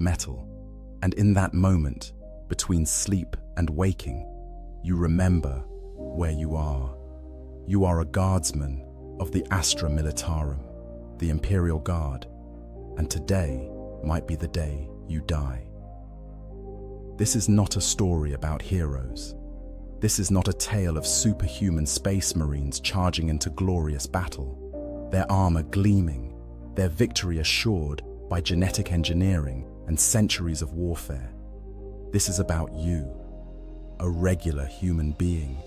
cold metal, and in that moment, between sleep and waking, you remember where you are. You are a guardsman of the Astra Militarum, the Imperial Guard, and today might be the day you die. This is not a story about heroes. This is not a tale of superhuman space marines charging into glorious battle, their armor gleaming, their victory assured by genetic engineering and centuries of warfare. This is about you, a regular human being,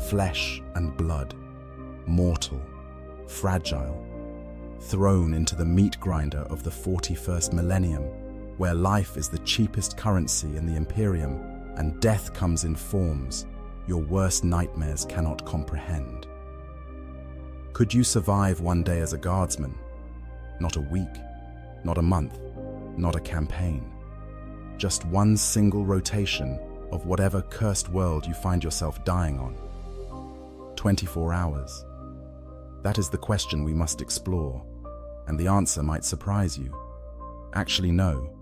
flesh and blood, mortal, fragile, thrown into the meat grinder of the 41st millennium, where life is the cheapest currency in the Imperium and death comes in forms your worst nightmares cannot comprehend. Could you survive one day as a guardsman? Not a week, not a month, not a campaign. Just one single rotation of whatever cursed world you find yourself dying on. 24 hours. That is the question we must explore, and the answer might surprise you. Actually, no.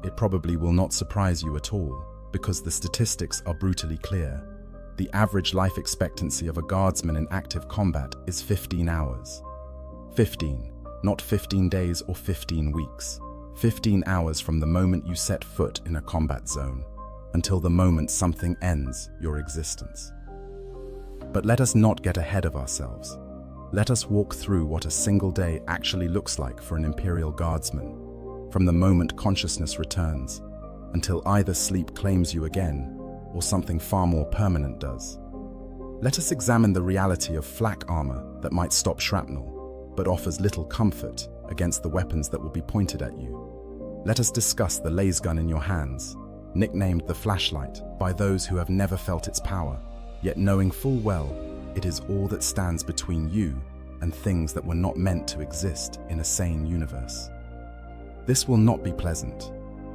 It probably will not surprise you at all, because the statistics are brutally clear. The average life expectancy of a guardsman in active combat is 15 hours. 15, not 15 days or 15 weeks. 15 hours from the moment you set foot in a combat zone until the moment something ends your existence. But let us not get ahead of ourselves. Let us walk through what a single day actually looks like for an Imperial Guardsman, from the moment consciousness returns until either sleep claims you again or something far more permanent does. Let us examine the reality of flak armor that might stop shrapnel, but offers little comfort against the weapons that will be pointed at you. Let us discuss the laser gun in your hands, nicknamed the flashlight by those who have never felt its power, yet knowing full well it is all that stands between you and things that were not meant to exist in a sane universe. This will not be pleasant.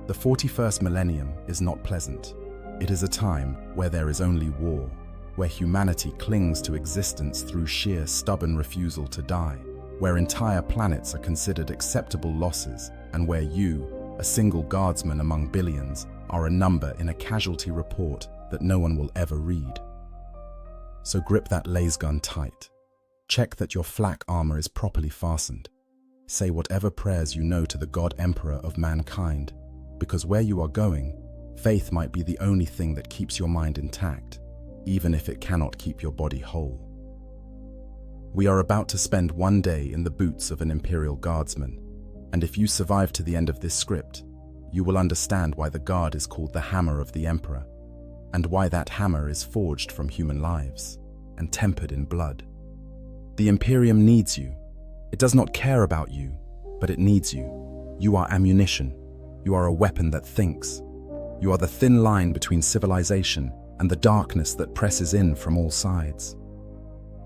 The 41st millennium is not pleasant. It is a time where there is only war, where humanity clings to existence through sheer stubborn refusal to die, where entire planets are considered acceptable losses, and where you, a single guardsman among billions, are a number in a casualty report that no one will ever read. So grip that laser gun tight. Check that your flak armor is properly fastened. Say whatever prayers you know to the God Emperor of mankind, because where you are going, faith might be the only thing that keeps your mind intact, even if it cannot keep your body whole. We are about to spend one day in the boots of an Imperial Guardsman, and if you survive to the end of this script, you will understand why the Guard is called the Hammer of the Emperor, and why that hammer is forged from human lives and tempered in blood. The Imperium needs you. It does not care about you, but it needs you. You are ammunition. You are a weapon that thinks. You are the thin line between civilization and the darkness that presses in from all sides.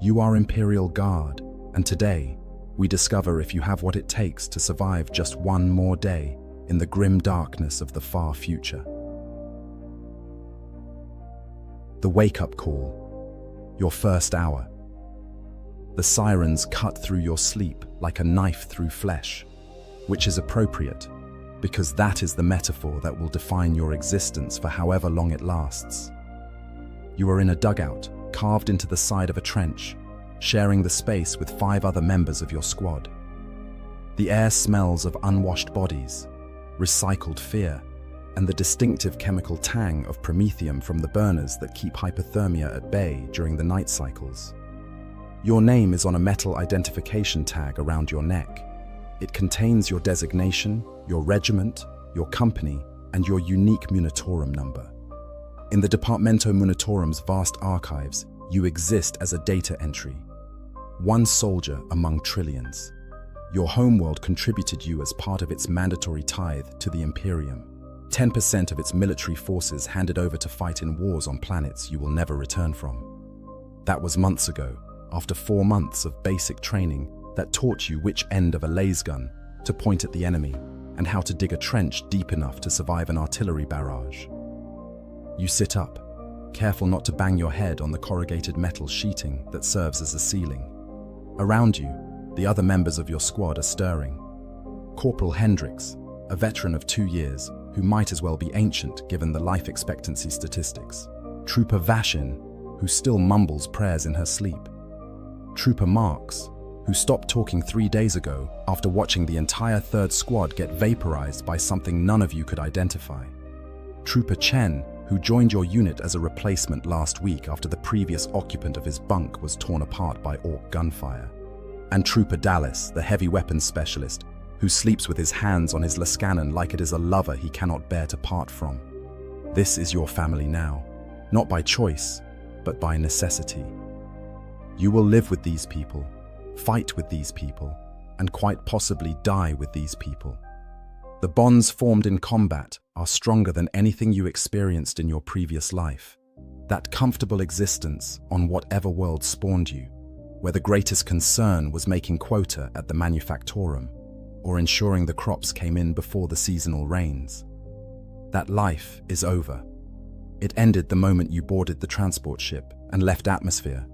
You are Imperial Guard, and today we discover if you have what it takes to survive just one more day in the grim darkness of the far future. The wake-up call, your first hour. The sirens cut through your sleep like a knife through flesh, which is appropriate, because that is the metaphor that will define your existence for however long it lasts. You are in a dugout, carved into the side of a trench, sharing the space with 5 other members of your squad. The air smells of unwashed bodies, recycled fear, and the distinctive chemical tang of promethium from the burners that keep hypothermia at bay during the night cycles. Your name is on a metal identification tag around your neck. It contains your designation, your regiment, your company, and your unique Munitorum number. In the Departamento Munitorum's vast archives, you exist as a data entry. One soldier among trillions. Your homeworld contributed you as part of its mandatory tithe to the Imperium. 10% of its military forces handed over to fight in wars on planets you will never return from. That was months ago, after 4 months of basic training that taught you which end of a laser gun to point at the enemy and how to dig a trench deep enough to survive an artillery barrage. You sit up, careful not to bang your head on the corrugated metal sheeting that serves as a ceiling. Around you, the other members of your squad are stirring. Corporal Hendricks, a veteran of 2 years, who might as well be ancient given the life expectancy statistics. Trooper Vashin, who still mumbles prayers in her sleep. Trooper Marks, who stopped talking 3 days ago after watching the entire 3rd Squad get vaporized by something none of you could identify. Trooper Chen, who joined your unit as a replacement last week after the previous occupant of his bunk was torn apart by orc gunfire. And Trooper Dallas, the heavy weapons specialist, who sleeps with his hands on his Lascannon like it is a lover he cannot bear to part from. This is your family now, not by choice, but by necessity. You will live with these people, fight with these people, and quite possibly die with these people. The bonds formed in combat are stronger than anything you experienced in your previous life. That comfortable existence on whatever world spawned you, where the greatest concern was making quota at the manufactorum, or ensuring the crops came in before the seasonal rains. That life is over. It ended the moment you boarded the transport ship and left atmosphere,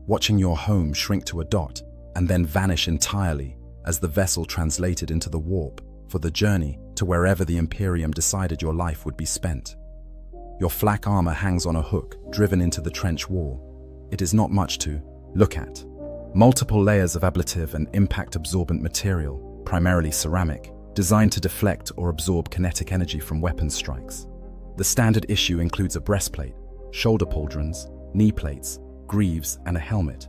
watching your home shrink to a dot and then vanish entirely as the vessel translated into the warp for the journey to wherever the Imperium decided your life would be spent. Your flak armor hangs on a hook driven into the trench wall. It is not much to look at. Multiple layers of ablative and impact-absorbent material, primarily ceramic, designed to deflect or absorb kinetic energy from weapon strikes. The standard issue includes a breastplate, shoulder pauldrons, knee plates, greaves, and a helmet.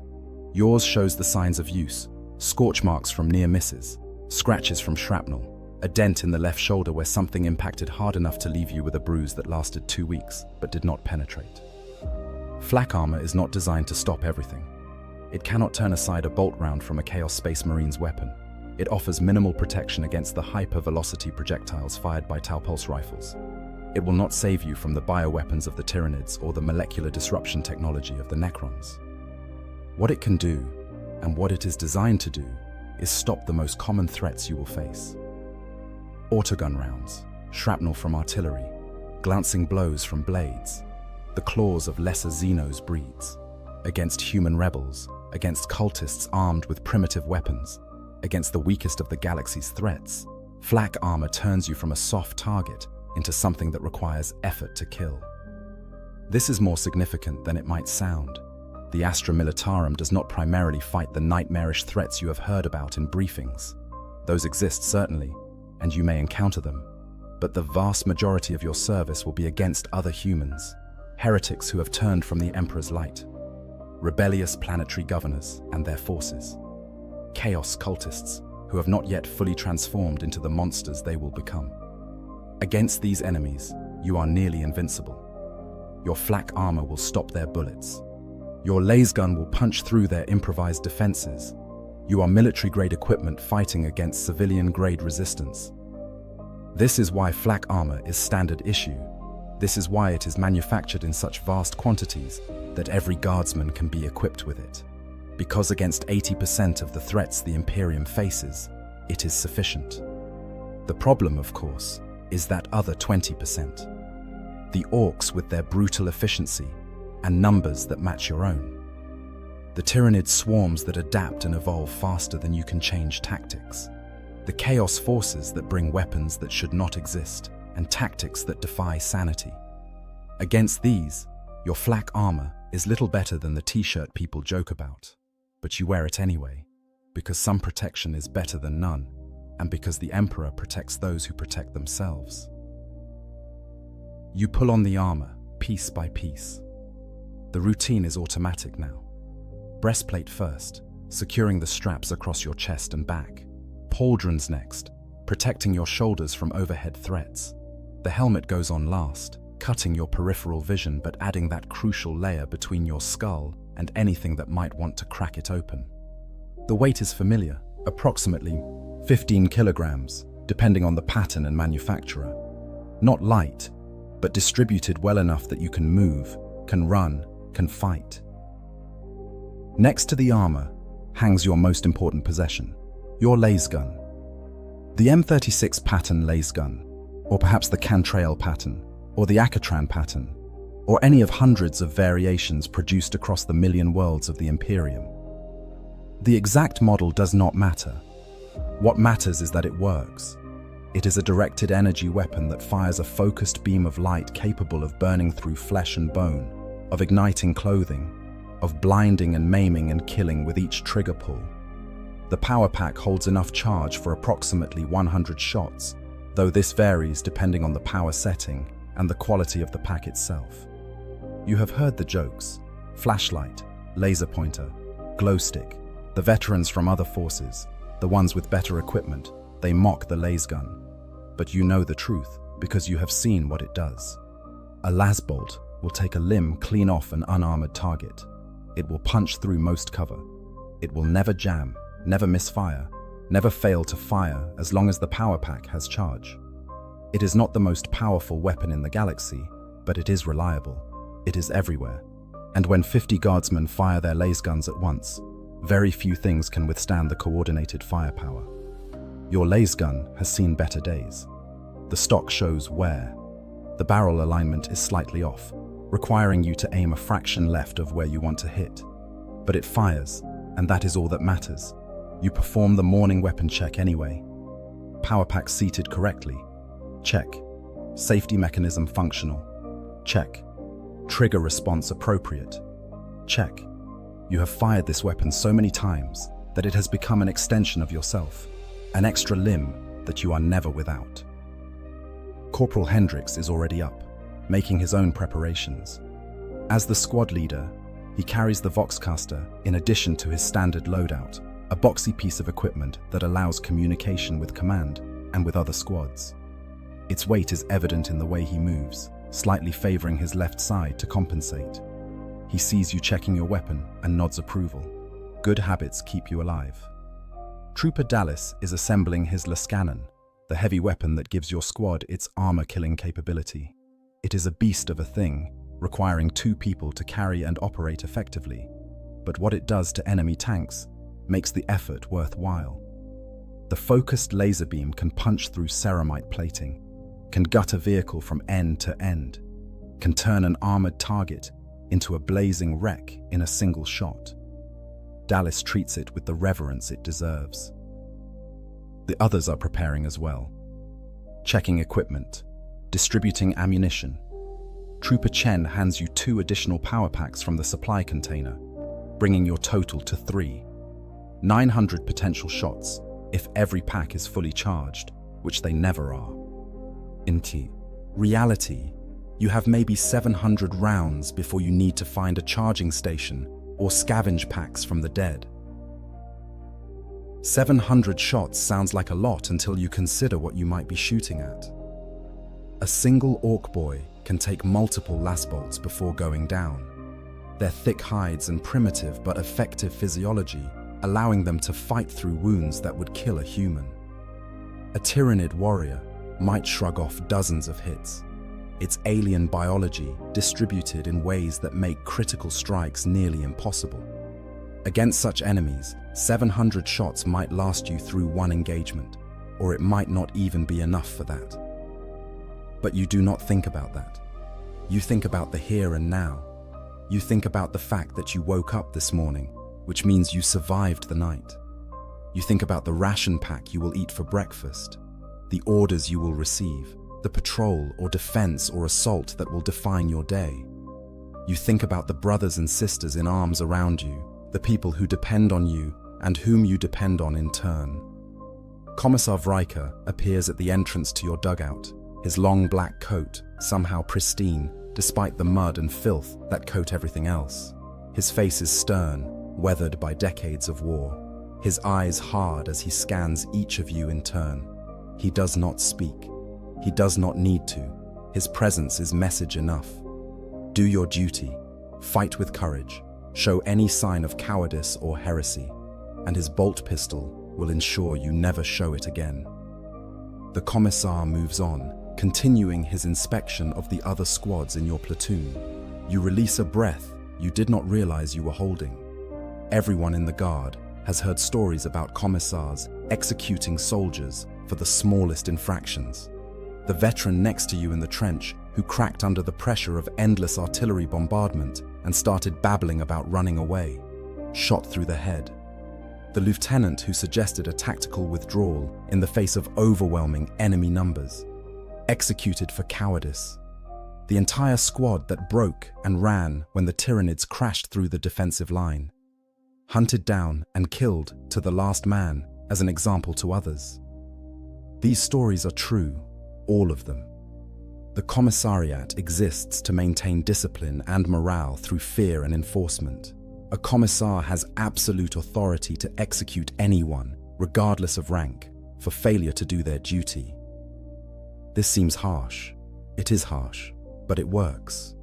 Yours shows the signs of use: scorch marks from near misses, scratches from shrapnel, a dent in the left shoulder where something impacted hard enough to leave you with a bruise that lasted 2 weeks but did not penetrate. Flak armor is not designed to stop everything. It cannot turn aside a bolt round from a Chaos Space Marine's weapon. It offers minimal protection against the hyper-velocity projectiles fired by Tau pulse rifles. It will not save you from the bioweapons of the Tyranids or the molecular disruption technology of the Necrons. What it can do, and what it is designed to do, is stop the most common threats you will face. Autogun rounds, shrapnel from artillery, glancing blows from blades, the claws of lesser Xenos breeds, against human rebels, against cultists armed with primitive weapons, against the weakest of the galaxy's threats. Flak armor turns you from a soft target into something that requires effort to kill. This is more significant than it might sound. The Astra Militarum does not primarily fight the nightmarish threats you have heard about in briefings. Those exist, certainly, and you may encounter them, but the vast majority of your service will be against other humans, heretics who have turned from the Emperor's light, rebellious planetary governors and their forces, chaos cultists who have not yet fully transformed into the monsters they will become. Against these enemies, you are nearly invincible. Your flak armor will stop their bullets. Your lasgun will punch through their improvised defenses. You are military-grade equipment fighting against civilian-grade resistance. This is why flak armor is standard issue. This is why it is manufactured in such vast quantities that every guardsman can be equipped with it. Because against 80% of the threats the Imperium faces, it is sufficient. The problem, of course, is that other 20%. The orcs with their brutal efficiency and numbers that match your own. The Tyranid swarms that adapt and evolve faster than you can change tactics. The chaos forces that bring weapons that should not exist and tactics that defy sanity. Against these, your flak armor is little better than the t-shirt people joke about. But you wear it anyway, because some protection is better than none, and because the Emperor protects those who protect themselves. You pull on the armor, piece by piece. The routine is automatic now. Breastplate first, securing the straps across your chest and back. Pauldrons next, protecting your shoulders from overhead threats. The helmet goes on last, cutting your peripheral vision but adding that crucial layer between your skull and anything that might want to crack it open. The weight is familiar, approximately 15 kilograms, depending on the pattern and manufacturer. Not light, but distributed well enough that you can move, can run, can fight. Next to the armor hangs your most important possession, your lasgun. The M36 pattern lasgun, or perhaps the Cantrail pattern, or the Akatran pattern, or any of hundreds of variations produced across the million worlds of the Imperium. The exact model does not matter. What matters is that it works. It is a directed energy weapon that fires a focused beam of light capable of burning through flesh and bone, of igniting clothing, of blinding and maiming and killing with each trigger pull. The power pack holds enough charge for approximately 100 shots, though this varies depending on the power setting and the quality of the pack itself. You have heard the jokes: flashlight, laser pointer, glow stick. The veterans from other forces, the ones with better equipment, they mock the laser gun. But you know the truth because you have seen what it does. A lasbolt will take a limb clean off an unarmored target. It will punch through most cover. It will never jam, never misfire, never fail to fire as long as the power pack has charge. It is not the most powerful weapon in the galaxy, but it is reliable. It is everywhere. And when 50 guardsmen fire their laser guns at once, very few things can withstand the coordinated firepower. Your laser gun has seen better days. The stock shows wear. The barrel alignment is slightly off, requiring you to aim a fraction left of where you want to hit. But it fires, and that is all that matters. You perform the morning weapon check anyway. Power pack seated correctly. Check. Safety mechanism functional. Check. Trigger response appropriate. Check. You have fired this weapon so many times that it has become an extension of yourself, an extra limb that you are never without. Corporal Hendricks is already up, making his own preparations. As the squad leader, he carries the Voxcaster in addition to his standard loadout, a boxy piece of equipment that allows communication with command and with other squads. Its weight is evident in the way he moves, slightly favoring his left side to compensate. He sees you checking your weapon and nods approval. Good habits keep you alive. Trooper Dallas is assembling his Lascannon, the heavy weapon that gives your squad its armor-killing capability. It is a beast of a thing, requiring 2 people to carry and operate effectively, but what it does to enemy tanks makes the effort worthwhile. The focused laser beam can punch through ceramite plating, can gut a vehicle from end to end, can turn an armored target into a blazing wreck in a single shot. Dallas treats it with the reverence it deserves. The others are preparing as well. Checking equipment, distributing ammunition. Trooper Chen hands you 2 additional power packs from the supply container, bringing your total to 3. 900 potential shots if every pack is fully charged, which they never are. In reality, you have maybe 700 rounds before you need to find a charging station or scavenge packs from the dead. 700 shots sounds like a lot until you consider what you might be shooting at. A single orc boy can take multiple lasbolts before going down. Their thick hides and primitive but effective physiology allowing them to fight through wounds that would kill a human. A Tyranid warrior might shrug off dozens of hits, its alien biology distributed in ways that make critical strikes nearly impossible. Against such enemies, 700 shots might last you through one engagement, or it might not even be enough for that. But you do not think about that. You think about the here and now. You think about the fact that you woke up this morning, which means you survived the night. You think about the ration pack you will eat for breakfast, the orders you will receive, the patrol or defense or assault that will define your day. You think about the brothers and sisters in arms around you, the people who depend on you and whom you depend on in turn. Commissar Vriker appears at the entrance to your dugout, his long black coat somehow pristine despite the mud and filth that coat everything else. His face is stern, weathered by decades of war, his eyes hard as he scans each of you in turn. He does not speak. He does not need to. His presence is message enough. Do your duty, fight with courage, show any sign of cowardice or heresy, and his bolt pistol will ensure you never show it again. The Commissar moves on, continuing his inspection of the other squads in your platoon. You release a breath you did not realize you were holding. Everyone in the guard has heard stories about commissars executing soldiers for the smallest infractions. The veteran next to you in the trench who cracked under the pressure of endless artillery bombardment and started babbling about running away, shot through the head. the lieutenant who suggested a tactical withdrawal in the face of overwhelming enemy numbers, executed for cowardice. The entire squad that broke and ran when the Tyranids crashed through the defensive line, hunted down and killed to the last man as an example to others. These stories are true, all of them. The commissariat exists to maintain discipline and morale through fear and enforcement. A commissar has absolute authority to execute anyone, regardless of rank, for failure to do their duty. This seems harsh. It is harsh, but it works.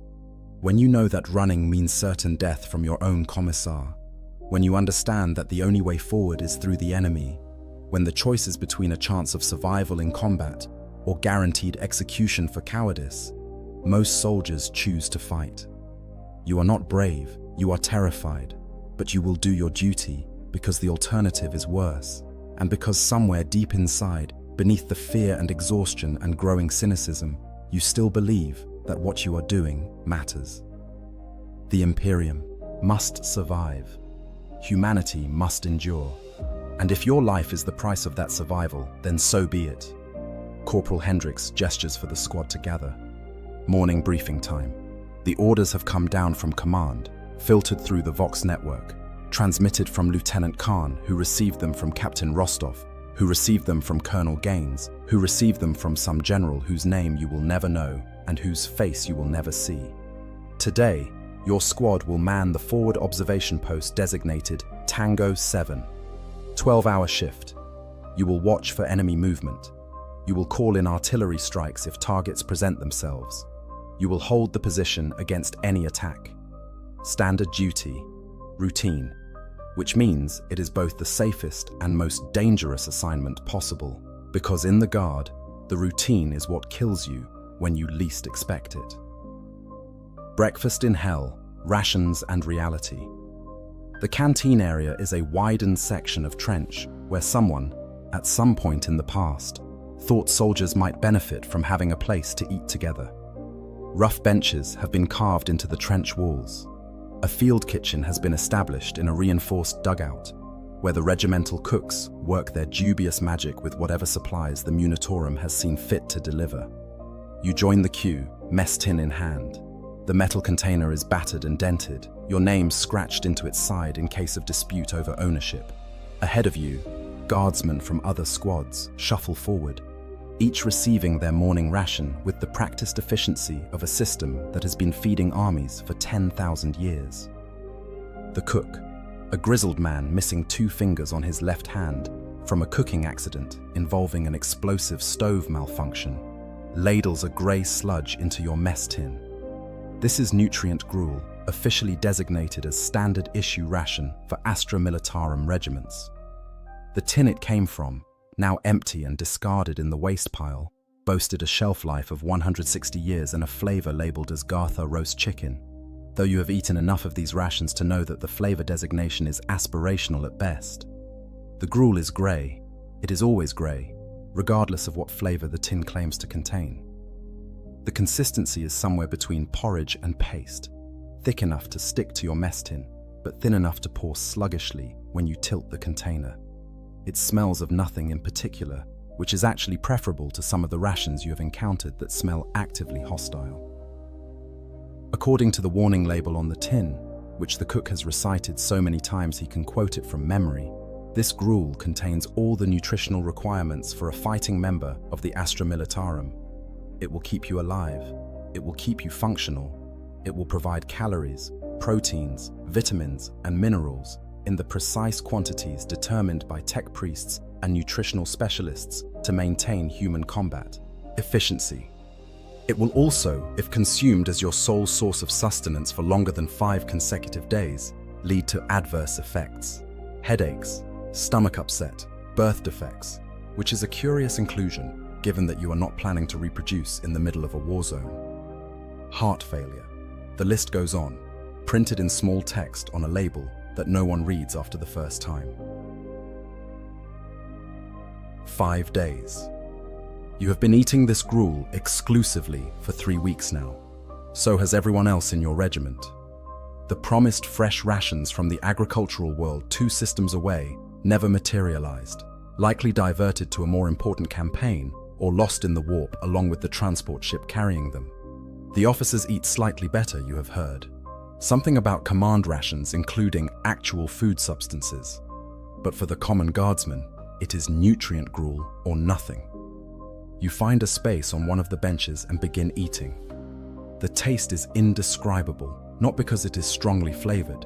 When you know that running means certain death from your own commissar, when you understand that the only way forward is through the enemy, when the choice is between a chance of survival in combat or guaranteed execution for cowardice, most soldiers choose to fight. You are not brave, you are terrified, but you will do your duty because the alternative is worse, and because somewhere deep inside, beneath the fear and exhaustion and growing cynicism, you still believe that what you are doing matters. The Imperium must survive. Humanity must endure. And if your life is the price of that survival, then so be it. Corporal Hendricks gestures for the squad to gather. Morning briefing time. The orders have come down from command, filtered through the Vox network, transmitted from Lieutenant Khan, who received them from Captain Rostov, who received them from Colonel Gaines, who received them from some general whose name you will never know and whose face you will never see. Today, your squad will man the forward observation post designated Tango 7. 12-hour shift. You will watch for enemy movement. You will call in artillery strikes if targets present themselves. You will hold the position against any attack. Standard duty, routine, which means it is both the safest and most dangerous assignment possible, because in the Guard, the routine is what kills you when you least expect it. Breakfast in hell, rations and reality. The canteen area is a widened section of trench where someone, at some point in the past, thought soldiers might benefit from having a place to eat together. Rough benches have been carved into the trench walls. A field kitchen has been established in a reinforced dugout, where the regimental cooks work their dubious magic with whatever supplies the Munitorum has seen fit to deliver. You join the queue, mess tin in hand. The metal container is battered and dented, your name scratched into its side in case of dispute over ownership. Ahead of you, guardsmen from other squads shuffle forward, each receiving their morning ration with the practiced efficiency of a system that has been feeding armies for 10,000 years. The cook, a grizzled man missing 2 fingers on his left hand from a cooking accident involving an explosive stove malfunction, ladles a grey sludge into your mess tin. This is nutrient gruel, officially designated as standard issue ration for Astra Militarum regiments. The tin it came from, now empty and discarded in the waste pile, boasted a shelf life of 160 years and a flavor labeled as Gartha roast chicken, though you have eaten enough of these rations to know that the flavor designation is aspirational at best. The gruel is grey. It is always grey, regardless of what flavor the tin claims to contain. The consistency is somewhere between porridge and paste, thick enough to stick to your mess tin, but thin enough to pour sluggishly when you tilt the container. It smells of nothing in particular, which is actually preferable to some of the rations you have encountered that smell actively hostile. According to the warning label on the tin, which the cook has recited so many times he can quote it from memory, this gruel contains all the nutritional requirements for a fighting member of the Astra Militarum. It will keep you alive. It will keep you functional. It will provide calories, proteins, vitamins, and minerals in the precise quantities determined by tech priests and nutritional specialists to maintain human combat efficiency. It will also, if consumed as your sole source of sustenance for longer than 5 consecutive days, lead to adverse effects: headaches, stomach upset, birth defects, which is a curious inclusion given that you are not planning to reproduce in the middle of a war zone. Heart failure. The list goes on, printed in small text on a label that no one reads after the first time. 5 days. You have been eating this gruel exclusively for 3 weeks now. So has everyone else in your regiment. The promised fresh rations from the agricultural world 2 systems away never materialized, likely diverted to a more important campaign or lost in the warp along with the transport ship carrying them. The officers eat slightly better, you have heard. Something about command rations including actual food substances. But for the common guardsman, it is nutrient gruel or nothing. You find a space on one of the benches and begin eating. The taste is indescribable, not because it is strongly flavored,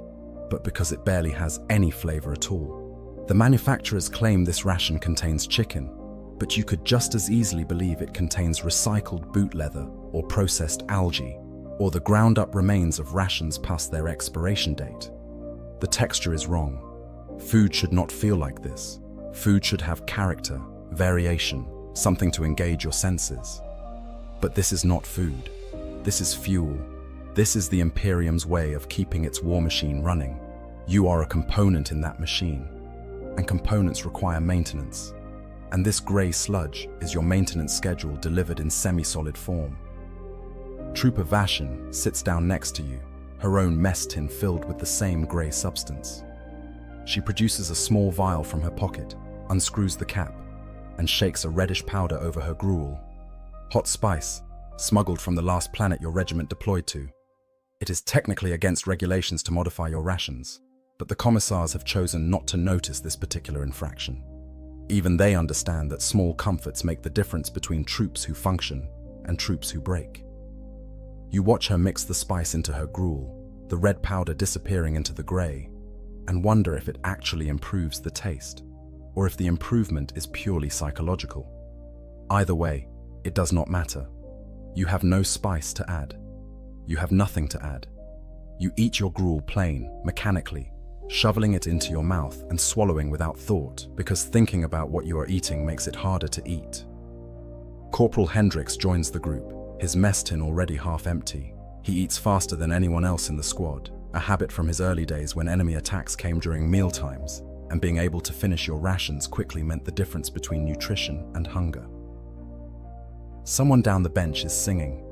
but because it barely has any flavor at all. The manufacturers claim this ration contains chicken, but you could just as easily believe it contains recycled boot leather or processed algae, or the ground-up remains of rations past their expiration date. The texture is wrong. Food should not feel like this. Food should have character, variation, something to engage your senses. But this is not food. This is fuel. This is the Imperium's way of keeping its war machine running. You are a component in that machine, and components require maintenance. And this grey sludge is your maintenance schedule delivered in semi-solid form. Trooper Vashin sits down next to you, her own mess tin filled with the same grey substance. She produces a small vial from her pocket, unscrews the cap, and shakes a reddish powder over her gruel. Hot spice, smuggled from the last planet your regiment deployed to. It is technically against regulations to modify your rations, but the commissars have chosen not to notice this particular infraction. Even they understand that small comforts make the difference between troops who function and troops who break. You watch her mix the spice into her gruel, the red powder disappearing into the grey, and wonder if it actually improves the taste, or if the improvement is purely psychological. Either way, it does not matter. You have no spice to add. You have nothing to add. You eat your gruel plain, mechanically, shoveling it into your mouth and swallowing without thought, because thinking about what you are eating makes it harder to eat. Corporal Hendricks joins the group, his mess tin already half empty. He eats faster than anyone else in the squad, a habit from his early days when enemy attacks came during meal times, and being able to finish your rations quickly meant the difference between nutrition and hunger. Someone down the bench is singing,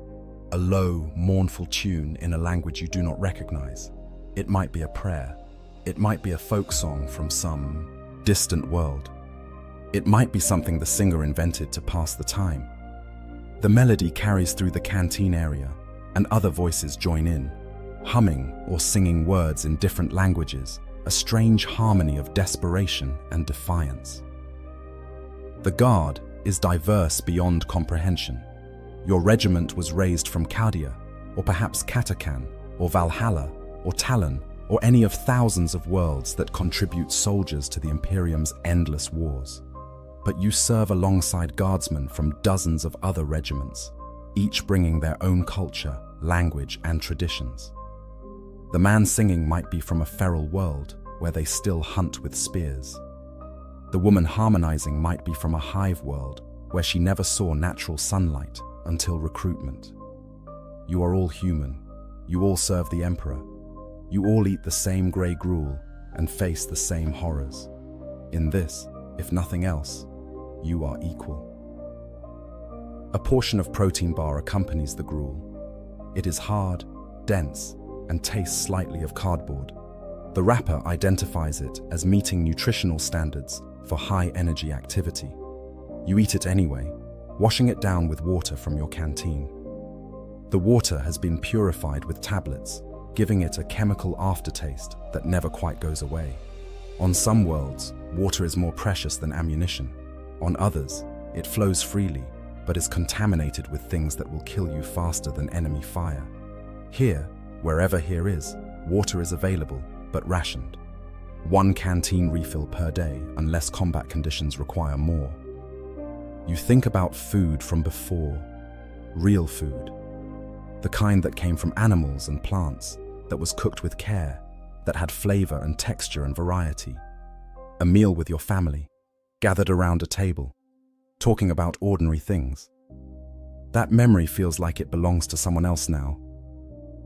a low, mournful tune in a language you do not recognize. It might be a prayer. It might be a folk song from some distant world. It might be something the singer invented to pass the time. The melody carries through the canteen area, and other voices join in, humming or singing words in different languages, a strange harmony of desperation and defiance. The guard is diverse beyond comprehension. Your regiment was raised from Chaldea, or perhaps Katakan, or Valhalla, or Talon, or any of thousands of worlds that contribute soldiers to the Imperium's endless wars. But you serve alongside guardsmen from dozens of other regiments, each bringing their own culture, language, and traditions. The man singing might be from a feral world where they still hunt with spears. The woman harmonizing might be from a hive world where she never saw natural sunlight until recruitment. You are all human. You all serve the Emperor. You all eat the same grey gruel and face the same horrors. In this, if nothing else, you are equal. A portion of protein bar accompanies the gruel. It is hard, dense, and tastes slightly of cardboard. The wrapper identifies it as meeting nutritional standards for high-energy activity. You eat it anyway, washing it down with water from your canteen. The water has been purified with tablets, giving it a chemical aftertaste that never quite goes away. On some worlds, water is more precious than ammunition. On others, it flows freely, but is contaminated with things that will kill you faster than enemy fire. Here, wherever here is, water is available, but rationed. 1 canteen refill per day unless combat conditions require more. You think about food from before, real food. The kind that came from animals and plants, that was cooked with care, that had flavor and texture and variety. A meal with your family, gathered around a table, talking about ordinary things. That memory feels like it belongs to someone else now.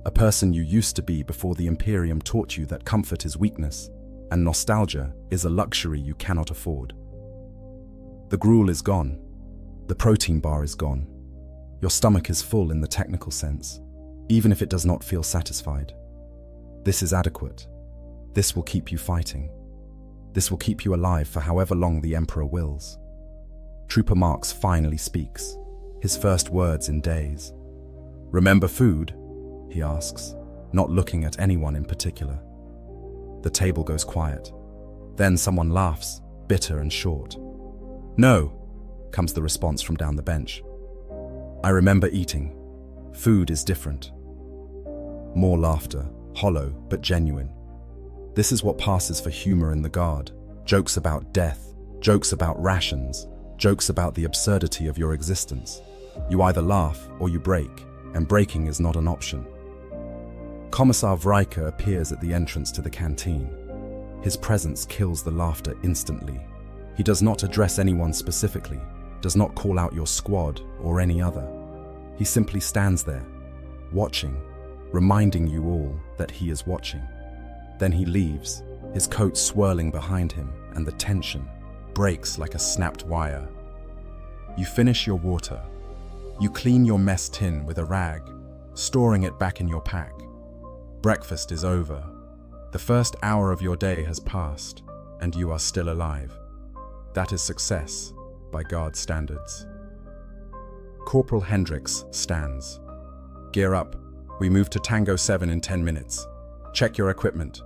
A person you used to be before the Imperium taught you that comfort is weakness, and nostalgia is a luxury you cannot afford. The gruel is gone. The protein bar is gone. Your stomach is full in the technical sense, even if it does not feel satisfied. This is adequate. This will keep you fighting. This will keep you alive for however long the Emperor wills. Trooper Marks finally speaks, his first words in days. "Remember food?" he asks, not looking at anyone in particular. The table goes quiet. Then someone laughs, bitter and short. "No," comes the response from down the bench. "I remember eating. Food is different." More laughter, hollow but genuine. This is what passes for humor in the Guard. Jokes about death, jokes about rations, jokes about the absurdity of your existence. You either laugh or you break, and breaking is not an option. Commissar Vryka appears at the entrance to the canteen. His presence kills the laughter instantly. He does not address anyone specifically, does not call out your squad or any other. He simply stands there, watching, reminding you all that he is watching. Then he leaves, his coat swirling behind him, and the tension breaks like a snapped wire. You finish your water. You clean your mess tin with a rag, storing it back in your pack. Breakfast is over. The first hour of your day has passed, and you are still alive. That is success by Guard standards. Corporal Hendricks stands. "Gear up. We move to Tango 7 in 10 minutes. Check your equipment.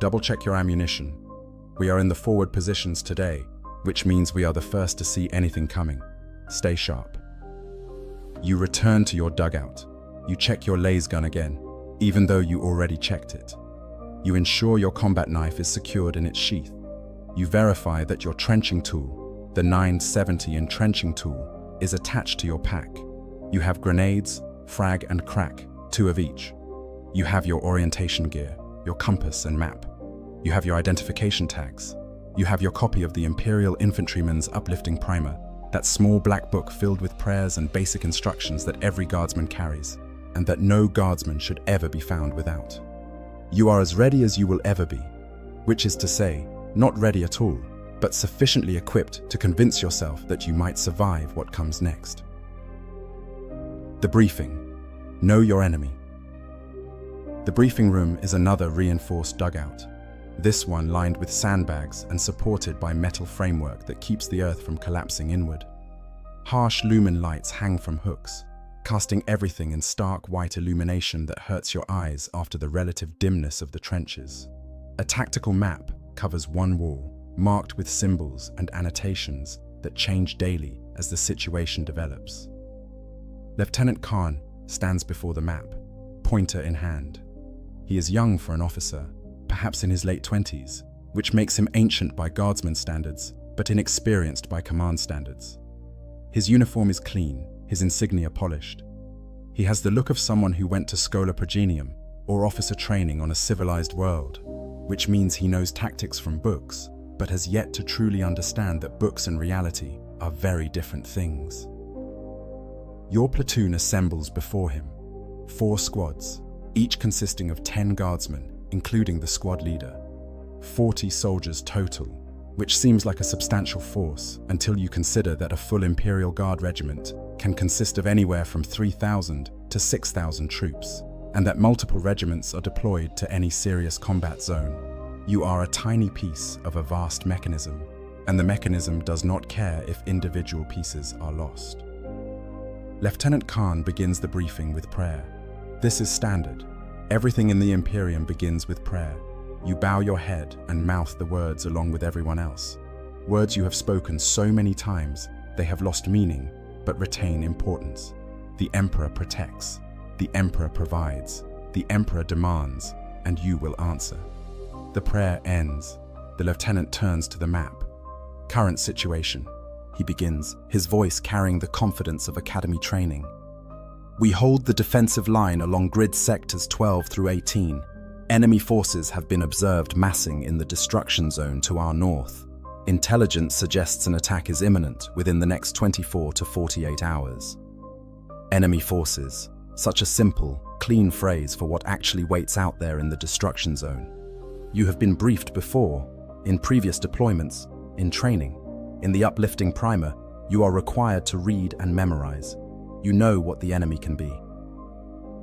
Double-check your ammunition. We are in the forward positions today, which means we are the first to see anything coming. Stay sharp." You return to your dugout. You check your laser gun again, even though you already checked it. You ensure your combat knife is secured in its sheath. You verify that your trenching tool, the 970 entrenching tool, is attached to your pack. You have grenades, frag and crack, 2 of each. You have your orientation gear, your compass and map. You have your identification tags. You have your copy of the Imperial Infantryman's Uplifting Primer, that small black book filled with prayers and basic instructions that every guardsman carries, and that no guardsman should ever be found without. You are as ready as you will ever be, which is to say, not ready at all, but sufficiently equipped to convince yourself that you might survive what comes next. The briefing. Know your enemy. The briefing room is another reinforced dugout, this one lined with sandbags and supported by metal framework that keeps the earth from collapsing inward. Harsh lumen lights hang from hooks, casting everything in stark white illumination that hurts your eyes after the relative dimness of the trenches. A tactical map covers one wall, marked with symbols and annotations that change daily as the situation develops. Lieutenant Khan stands before the map, pointer in hand. He is young for an officer, perhaps in his late 20s, which makes him ancient by guardsman standards, but inexperienced by command standards. His uniform is clean, his insignia polished. He has the look of someone who went to Schola Progenium or officer training on a civilized world, which means he knows tactics from books, but has yet to truly understand that books and reality are very different things. Your platoon assembles before him, 4 squads, each consisting of 10 guardsmen, including the squad leader. 40 soldiers total, which seems like a substantial force until you consider that a full Imperial Guard regiment can consist of anywhere from 3,000 to 6,000 troops, and that multiple regiments are deployed to any serious combat zone. You are a tiny piece of a vast mechanism, and the mechanism does not care if individual pieces are lost. Lieutenant Khan begins the briefing with prayer. This is standard. Everything in the Imperium begins with prayer. You bow your head and mouth the words along with everyone else. Words you have spoken so many times, they have lost meaning, but retain importance. The Emperor protects. The Emperor provides. The Emperor demands, and you will answer. The prayer ends. The lieutenant turns to the map. Current situation. He begins, his voice carrying the confidence of academy training. We hold the defensive line along grid sectors 12 through 18. Enemy forces have been observed massing in the destruction zone to our north. Intelligence suggests an attack is imminent within the next 24 to 48 hours. Enemy forces. Such a simple, clean phrase for what actually waits out there in the destruction zone. You have been briefed before, in previous deployments, in training. In the uplifting primer, you are required to read and memorize. You know what the enemy can be.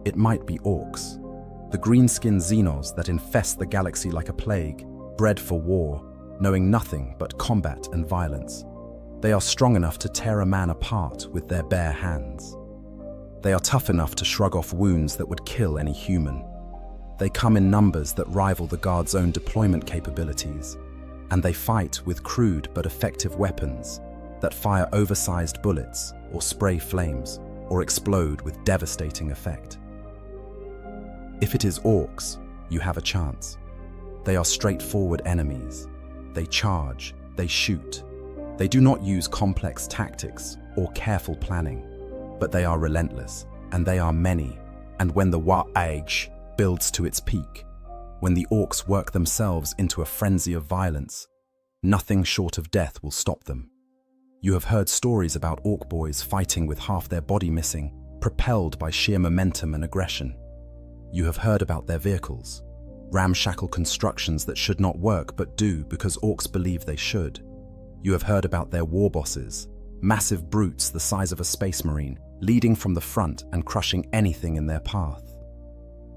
It might be orcs, the green-skinned xenos that infest the galaxy like a plague, bred for war, knowing nothing but combat and violence. They are strong enough to tear a man apart with their bare hands. They are tough enough to shrug off wounds that would kill any human. They come in numbers that rival the Guard's own deployment capabilities, and they fight with crude but effective weapons that fire oversized bullets or spray flames or explode with devastating effect. If it is orcs, you have a chance. They are straightforward enemies. They charge, they shoot. They do not use complex tactics or careful planning, but they are relentless, and they are many. And when the Warhammer builds to its peak, when the orcs work themselves into a frenzy of violence, nothing short of death will stop them. You have heard stories about orc boys fighting with half their body missing, propelled by sheer momentum and aggression. You have heard about their vehicles, ramshackle constructions that should not work but do because orcs believe they should. You have heard about their war bosses, massive brutes the size of a space marine, leading from the front and crushing anything in their path.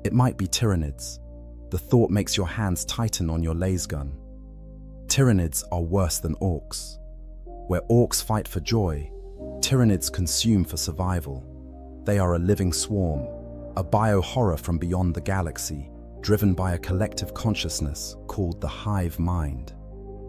It might be Tyranids. The thought makes your hands tighten on your laser gun. Tyranids are worse than orcs. Where orcs fight for joy, Tyranids consume for survival. They are a living swarm, a bio-horror from beyond the galaxy, driven by a collective consciousness called the hive mind.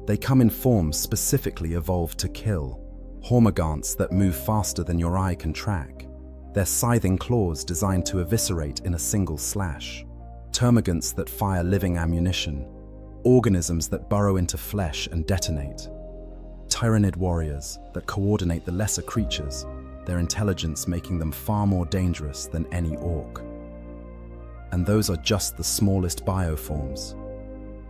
They come in forms specifically evolved to kill, hormagaunts that move faster than your eye can track, their scything claws designed to eviscerate in a single slash, termagants that fire living ammunition, organisms that burrow into flesh and detonate, Tyranid warriors that coordinate the lesser creatures, their intelligence making them far more dangerous than any orc. And those are just the smallest bioforms.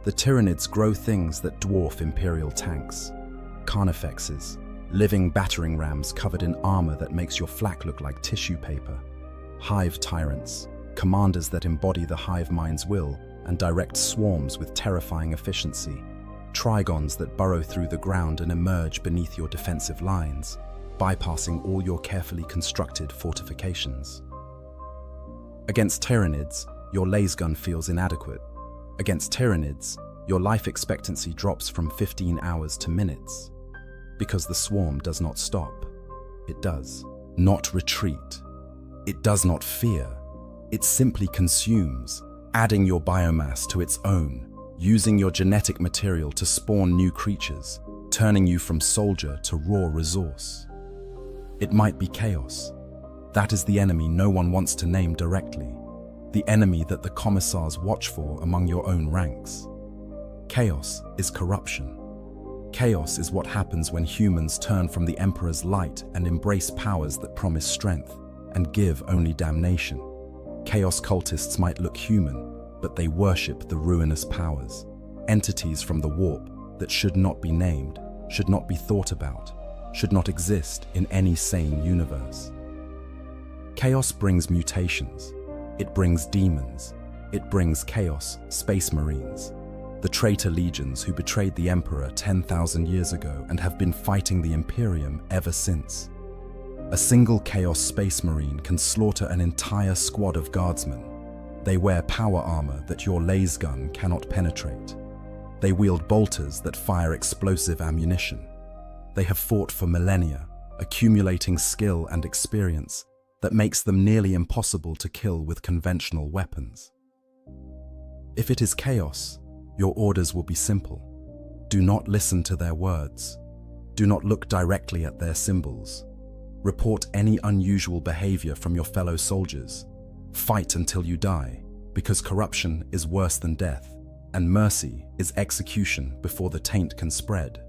The Tyranids grow things that dwarf Imperial tanks, carnifexes, living battering rams covered in armor that makes your flak look like tissue paper, hive tyrants, commanders that embody the hive mind's will and direct swarms with terrifying efficiency, trigons that burrow through the ground and emerge beneath your defensive lines, bypassing all your carefully constructed fortifications. Against Tyranids, your laser gun feels inadequate. Against Tyranids, your life expectancy drops from 15 hours to minutes. Because the swarm does not stop. It does not retreat. It does not fear. It simply consumes, adding your biomass to its own, using your genetic material to spawn new creatures, turning you from soldier to raw resource. It might be chaos. That is the enemy no one wants to name directly, the enemy that the commissars watch for among your own ranks. Chaos is corruption. Chaos is what happens when humans turn from the Emperor's light and embrace powers that promise strength and give only damnation. Chaos cultists might look human, but they worship the ruinous powers, entities from the warp that should not be named, should not be thought about, should not exist in any sane universe. Chaos brings mutations. It brings demons. It brings chaos, space marines, the traitor legions who betrayed the Emperor 10,000 years ago and have been fighting the Imperium ever since. A single Chaos Space Marine can slaughter an entire squad of guardsmen. They wear power armor that your laser gun cannot penetrate. They wield bolters that fire explosive ammunition. They have fought for millennia, accumulating skill and experience that makes them nearly impossible to kill with conventional weapons. If it is chaos, your orders will be simple. Do not listen to their words. Do not look directly at their symbols. Report any unusual behavior from your fellow soldiers. Fight until you die, because corruption is worse than death, and mercy is execution before the taint can spread.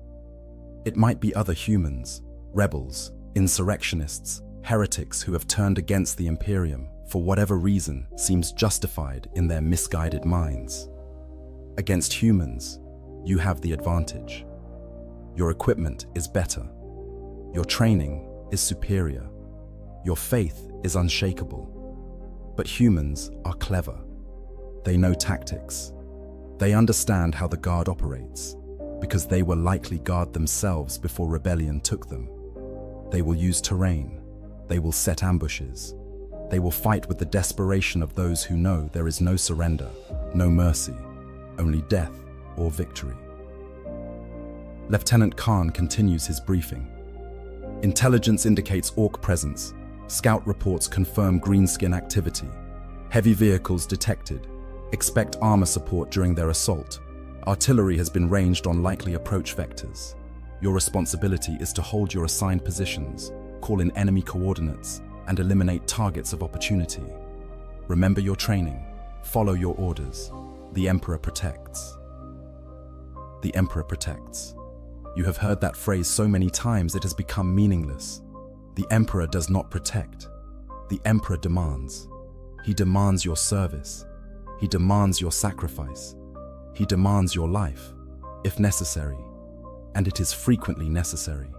It might be other humans, rebels, insurrectionists, heretics who have turned against the Imperium for whatever reason seems justified in their misguided minds. Against humans, you have the advantage. Your equipment is better. Your training is superior. Your faith is unshakable. But humans are clever. They know tactics. They understand how the Guard operates, because they were likely Guard themselves before rebellion took them. They will use terrain. They will set ambushes. They will fight with the desperation of those who know there is no surrender, no mercy, only death or victory. Lieutenant Khan continues his briefing. Intelligence indicates Orc presence. Scout reports confirm greenskin activity. Heavy vehicles detected. Expect armor support during their assault. Artillery has been ranged on likely approach vectors. Your responsibility is to hold your assigned positions, call in enemy coordinates, and eliminate targets of opportunity. Remember your training. Follow your orders. The Emperor protects. The Emperor protects. You have heard that phrase so many times it has become meaningless. The Emperor does not protect. The Emperor demands. He demands your service. He demands your sacrifice. He demands your life, if necessary, and it is frequently necessary.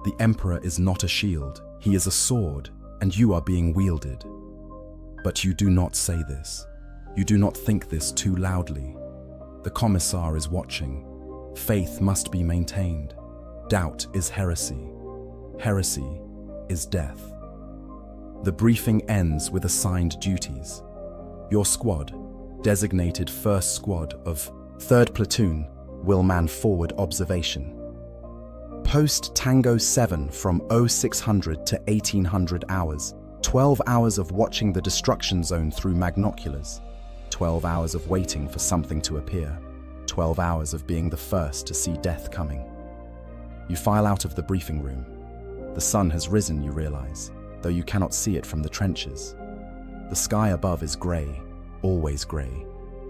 The Emperor is not a shield, he is a sword, and you are being wielded. But you do not say this. You do not think this too loudly. The Commissar is watching. Faith must be maintained. Doubt is heresy. Heresy is death. The briefing ends with assigned duties. Your squad, designated 1st Squad of 3rd Platoon, will man forward observation. Post Tango 7 from 0600 to 1800 hours. 12 hours of watching the destruction zone through magnoculars. 12 hours of waiting for something to appear. 12 hours of being the first to see death coming. You file out of the briefing room. The sun has risen, you realize, though you cannot see it from the trenches. The sky above is grey, always grey,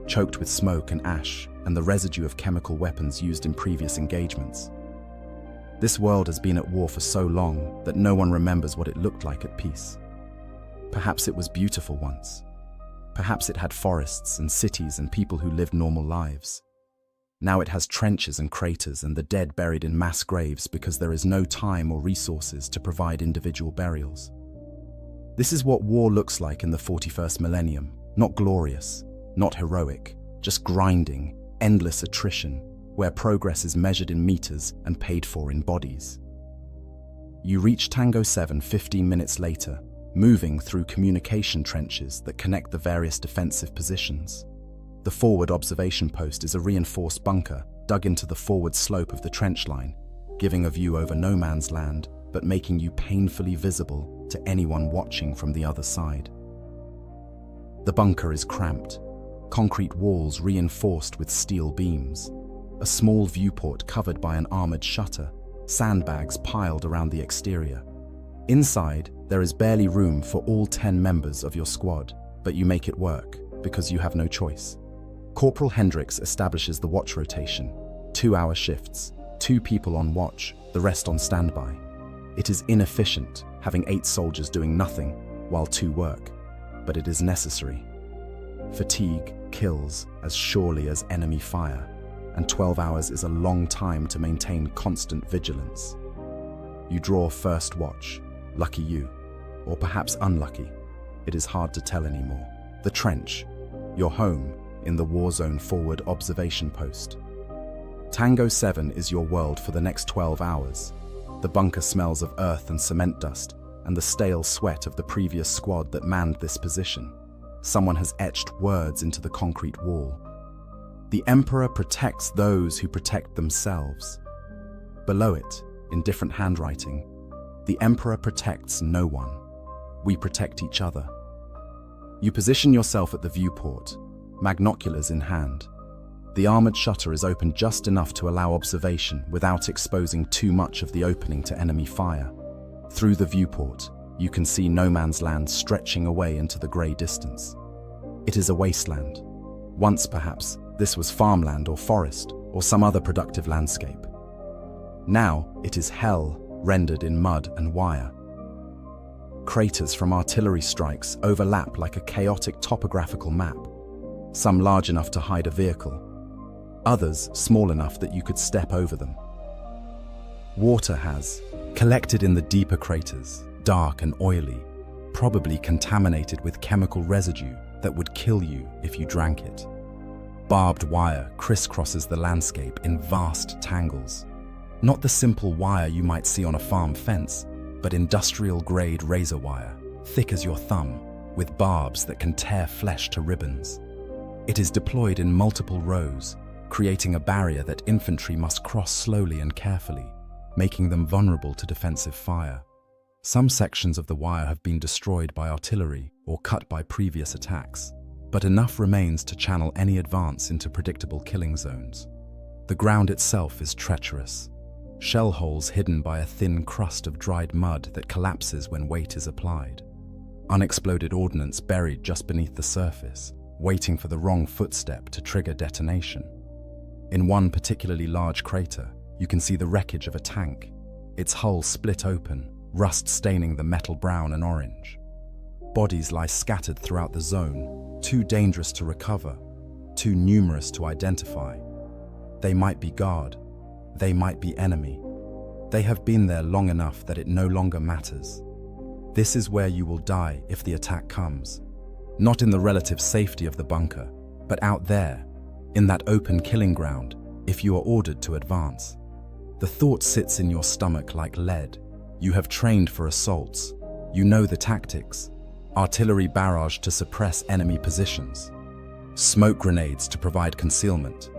choked with smoke and ash and the residue of chemical weapons used in previous engagements. This world has been at war for so long that no one remembers what it looked like at peace. Perhaps it was beautiful once. Perhaps it had forests and cities and people who lived normal lives. Now it has trenches and craters and the dead buried in mass graves because there is no time or resources to provide individual burials. This is what war looks like in the 41st millennium. Not glorious, not heroic, just grinding, endless attrition, where progress is measured in meters and paid for in bodies. You reach Tango 7 15 minutes later, moving through communication trenches that connect the various defensive positions. The forward observation post is a reinforced bunker dug into the forward slope of the trench line, giving a view over no man's land, but making you painfully visible to anyone watching from the other side. The bunker is cramped, concrete walls reinforced with steel beams, a small viewport covered by an armored shutter, sandbags piled around the exterior. Inside, there is barely room for all 10 members of your squad, but you make it work because you have no choice. Corporal Hendricks establishes the watch rotation, 2-hour shifts, 2 people on watch, the rest on standby. It is inefficient having 8 soldiers doing nothing while 2 work, but it is necessary. Fatigue kills as surely as enemy fire, and 12 hours is a long time to maintain constant vigilance. You draw first watch, lucky you, or perhaps unlucky. It is hard to tell anymore. The trench, your home in the war zone forward observation post. Tango 7 is your world for the next 12 hours. The bunker smells of earth and cement dust, and the stale sweat of the previous squad that manned this position. Someone has etched words into the concrete wall. The Emperor protects those who protect themselves. Below it, in different handwriting, the Emperor protects no one. We protect each other. You position yourself at the viewport, magnoculars in hand. The armored shutter is open just enough to allow observation without exposing too much of the opening to enemy fire. Through the viewport, you can see no man's land stretching away into the grey distance. It is a wasteland. Once, perhaps, this was farmland or forest or some other productive landscape. Now, it is hell rendered in mud and wire. Craters from artillery strikes overlap like a chaotic topographical map, some large enough to hide a vehicle, others small enough that you could step over them. Water has collected in the deeper craters, dark and oily, probably contaminated with chemical residue that would kill you if you drank it. Barbed wire crisscrosses the landscape in vast tangles. Not the simple wire you might see on a farm fence, but industrial-grade razor wire, thick as your thumb, with barbs that can tear flesh to ribbons. It is deployed in multiple rows, creating a barrier that infantry must cross slowly and carefully, making them vulnerable to defensive fire. Some sections of the wire have been destroyed by artillery or cut by previous attacks, but enough remains to channel any advance into predictable killing zones. The ground itself is treacherous, shell holes hidden by a thin crust of dried mud that collapses when weight is applied. Unexploded ordnance buried just beneath the surface, waiting for the wrong footstep to trigger detonation. In one particularly large crater, you can see the wreckage of a tank, its hull split open, rust staining the metal brown and orange. Bodies lie scattered throughout the zone, too dangerous to recover, too numerous to identify. They might be guard, they might be enemy. They have been there long enough that it no longer matters. This is where you will die if the attack comes. Not in the relative safety of the bunker, but out there, in that open killing ground, if you are ordered to advance. The thought sits in your stomach like lead. You have trained for assaults. You know the tactics. Artillery barrage to suppress enemy positions. Smoke grenades to provide concealment.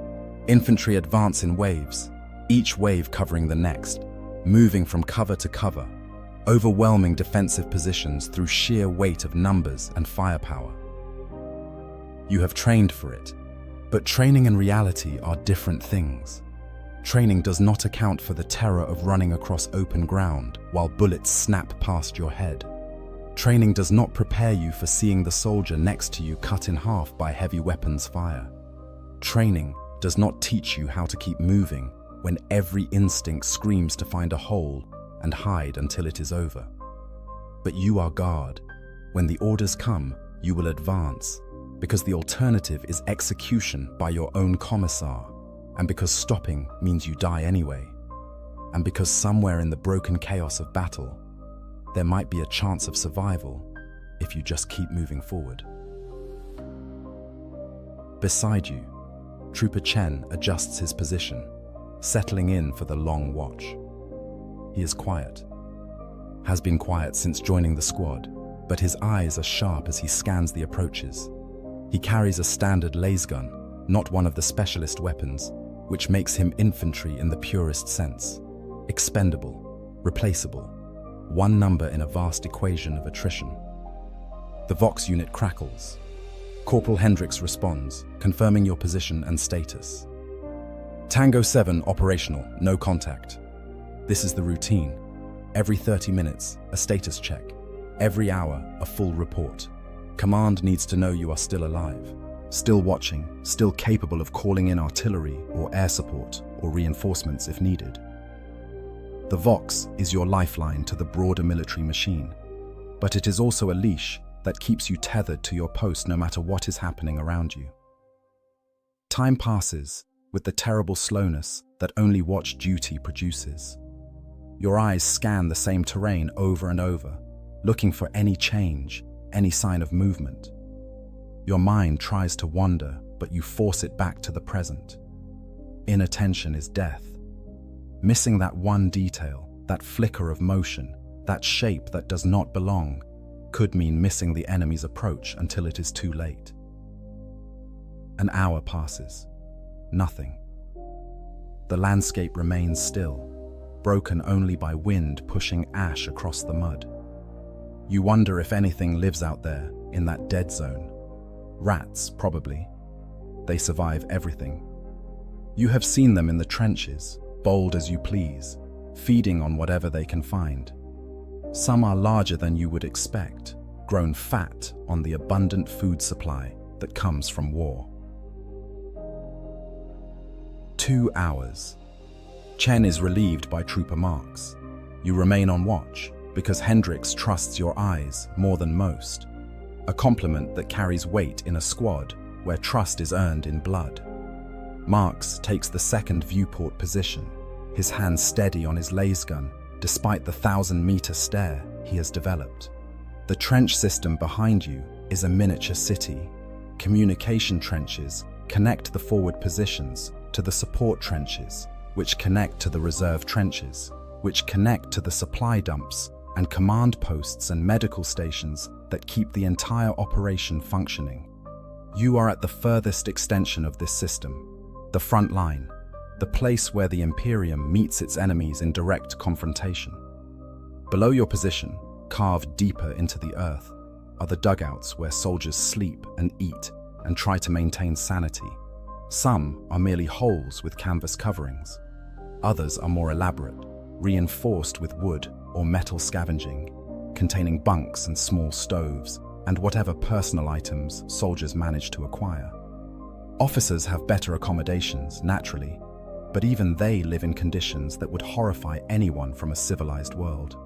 Infantry advance in waves, each wave covering the next, moving from cover to cover, overwhelming defensive positions through sheer weight of numbers and firepower. You have trained for it, but training and reality are different things. Training does not account for the terror of running across open ground while bullets snap past your head. Training does not prepare you for seeing the soldier next to you cut in half by heavy weapons fire. Training does not teach you how to keep moving when every instinct screams to find a hole and hide until it is over. But you are guard. When the orders come, you will advance, because the alternative is execution by your own commissar, and because stopping means you die anyway, and because somewhere in the broken chaos of battle, there might be a chance of survival if you just keep moving forward. Beside you, Trooper Chen adjusts his position, settling in for the long watch. He is quiet. Has been quiet since joining the squad, but his eyes are sharp as he scans the approaches. He carries a standard laser gun, not one of the specialist weapons, which makes him infantry in the purest sense. Expendable, replaceable, one number in a vast equation of attrition. The Vox unit crackles. Corporal Hendricks responds, confirming your position and status. Tango 7 operational, no contact. This is the routine. Every 30 minutes, a status check. Every hour, a full report. Command needs to know you are still alive, still watching, still capable of calling in artillery or air support or reinforcements if needed. The Vox is your lifeline to the broader military machine, but it is also a leash that keeps you tethered to your post no matter what is happening around you. Time passes with the terrible slowness that only watch duty produces. Your eyes scan the same terrain over and over, looking for any change, any sign of movement. Your mind tries to wander, but you force it back to the present. Inattention is death. Missing that one detail, that flicker of motion, that shape that does not belong, could mean missing the enemy's approach until it is too late. An hour passes. Nothing. The landscape remains still, broken only by wind pushing ash across the mud. You wonder if anything lives out there, in that dead zone. Rats, probably. They survive everything. You have seen them in the trenches, bold as you please, feeding on whatever they can find. Some are larger than you would expect, grown fat on the abundant food supply that comes from war. 2 hours. Chen is relieved by Trooper Marks. You remain on watch because Hendricks trusts your eyes more than most, a compliment that carries weight in a squad where trust is earned in blood. Marks takes the second viewport position, his hand steady on his laser gun despite the 1,000-meter stare he has developed. The trench system behind you is a miniature city. Communication trenches connect the forward positions to the support trenches, which connect to the reserve trenches, which connect to the supply dumps and command posts and medical stations that keep the entire operation functioning. You are at the furthest extension of this system, The front line, the place where the Imperium meets its enemies in direct confrontation. Below your position, carved deeper into the earth, are the dugouts where soldiers sleep and eat and try to maintain sanity. Some are merely holes with canvas coverings. Others are more elaborate, reinforced with wood or metal scavenging, containing bunks and small stoves, and whatever personal items soldiers manage to acquire. Officers have better accommodations, naturally, but even they live in conditions that would horrify anyone from a civilized world.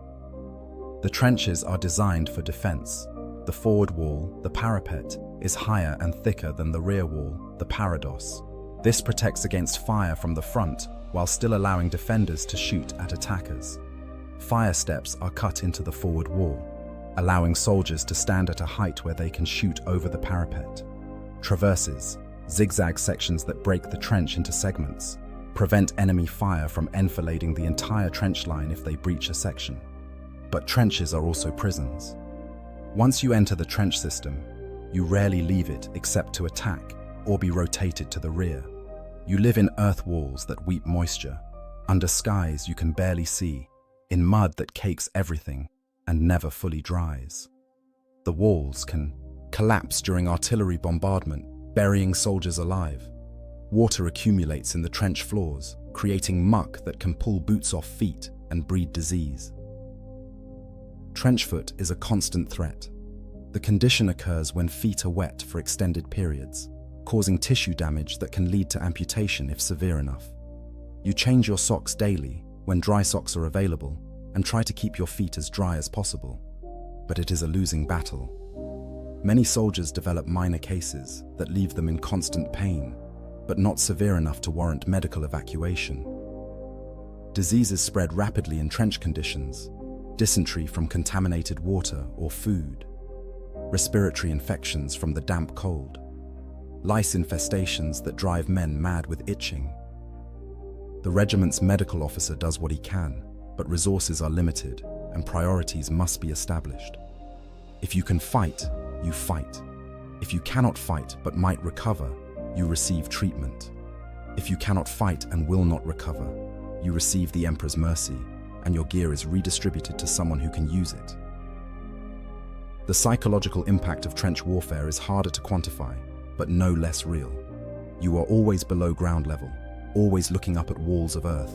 The trenches are designed for defense. The forward wall, the parapet, is higher and thicker than the rear wall, the parados. This protects against fire from the front while still allowing defenders to shoot at attackers. Fire steps are cut into the forward wall, allowing soldiers to stand at a height where they can shoot over the parapet. Traverses, zigzag sections that break the trench into segments, prevent enemy fire from enfilading the entire trench line if they breach a section. But trenches are also prisons. Once you enter the trench system, you rarely leave it except to attack or be rotated to the rear. You live in earth walls that weep moisture, under skies you can barely see, in mud that cakes everything and never fully dries. The walls can collapse during artillery bombardment, burying soldiers alive. Water accumulates in the trench floors, creating muck that can pull boots off feet and breed disease. Trench foot is a constant threat. The condition occurs when feet are wet for extended periods, causing tissue damage that can lead to amputation if severe enough. You change your socks daily when dry socks are available and try to keep your feet as dry as possible, but it is a losing battle. Many soldiers develop minor cases that leave them in constant pain, but not severe enough to warrant medical evacuation. Diseases spread rapidly in trench conditions: dysentery from contaminated water or food, respiratory infections from the damp cold, lice infestations that drive men mad with itching. The regiment's medical officer does what he can, but resources are limited and priorities must be established. If you can fight, you fight. If you cannot fight but might recover, you receive treatment. If you cannot fight and will not recover, you receive the Emperor's mercy, and your gear is redistributed to someone who can use it. The psychological impact of trench warfare is harder to quantify, but no less real. You are always below ground level, always looking up at walls of earth,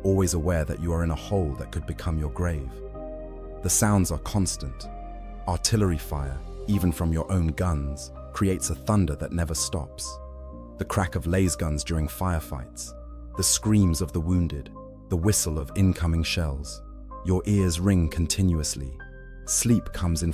always aware that you are in a hole that could become your grave. The sounds are constant. Artillery fire, even from your own guns, creates a thunder that never stops. The crack of laser guns during firefights, the screams of the wounded, the whistle of incoming shells. Your ears ring continuously. Sleep comes in